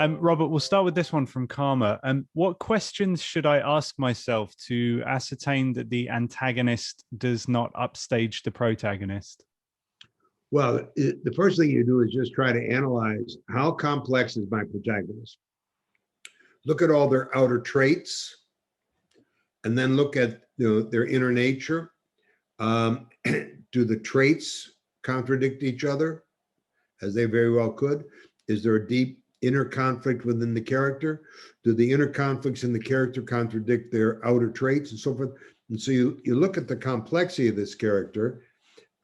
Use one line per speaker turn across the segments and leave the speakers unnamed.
Robert, we'll start with this one from Karma. What questions should I ask myself to ascertain that the antagonist does not upstage the protagonist?
Well, the first thing you do is just try to analyze how complex is my protagonist. Look at all their outer traits, and then look at their inner nature. Do the traits contradict each other, as they very well could? Is there a deep inner conflict within the character? Do the inner conflicts in the character contradict their outer traits and so forth? And so you look at the complexity of this character,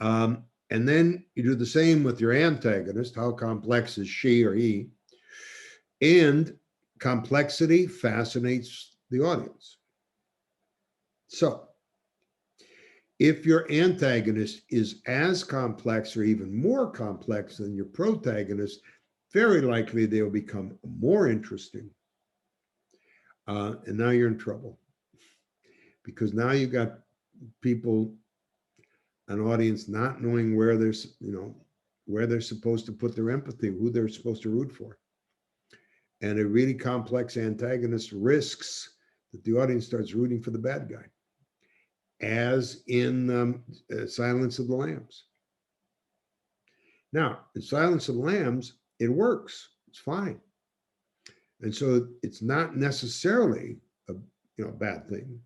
and then you do the same with your antagonist. How complex is she or he? And complexity fascinates the audience. So if your antagonist is as complex or even more complex than your protagonist, very likely they'll become more interesting. And now you're in trouble, because now you've got people, an audience, not knowing where there's, where they're supposed to put their empathy, who they're supposed to root for. And a really complex antagonist risks that the audience starts rooting for the bad guy, as in Silence of the Lambs. Now, in Silence of the Lambs, it works. It's fine. And so it's not necessarily a bad thing,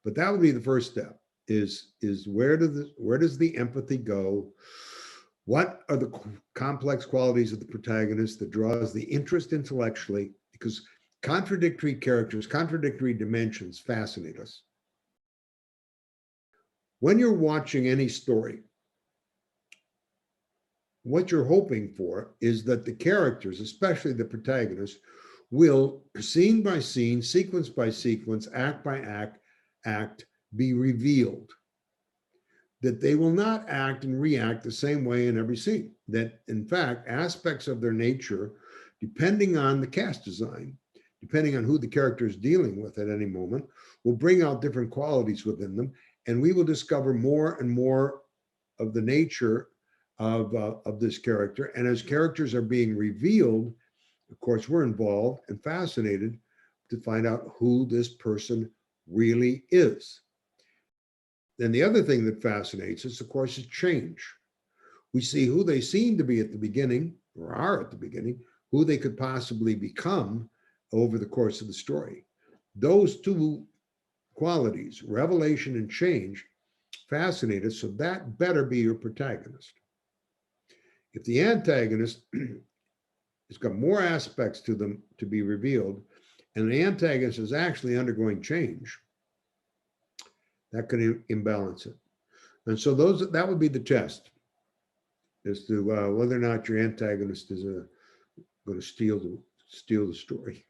but that would be the first step. Is where does the empathy go? What are the complex qualities of the protagonist that draws the interest intellectually? Because contradictory characters, contradictory dimensions fascinate us. When you're watching any story, what you're hoping for is that the characters, especially the protagonist, will, scene by scene, sequence by sequence, act by act, be revealed. That they will not act and react the same way in every scene. That, in fact, aspects of their nature, depending on the cast design, depending on who the character is dealing with at any moment, will bring out different qualities within them. And we will discover more and more of the nature of this character. And as characters are being revealed, of course, we're involved and fascinated to find out who this person really is. Then the other thing that fascinates us, of course, is change. We see who they seem to be at the beginning, or are at the beginning, who they could possibly become over the course of the story. Those two qualities, revelation and change, fascinate us, so that better be your protagonist. If the antagonist has got more aspects to them to be revealed, and the antagonist is actually undergoing change, that could imbalance it. And so that would be the test, as to whether or not your antagonist is going to steal the story.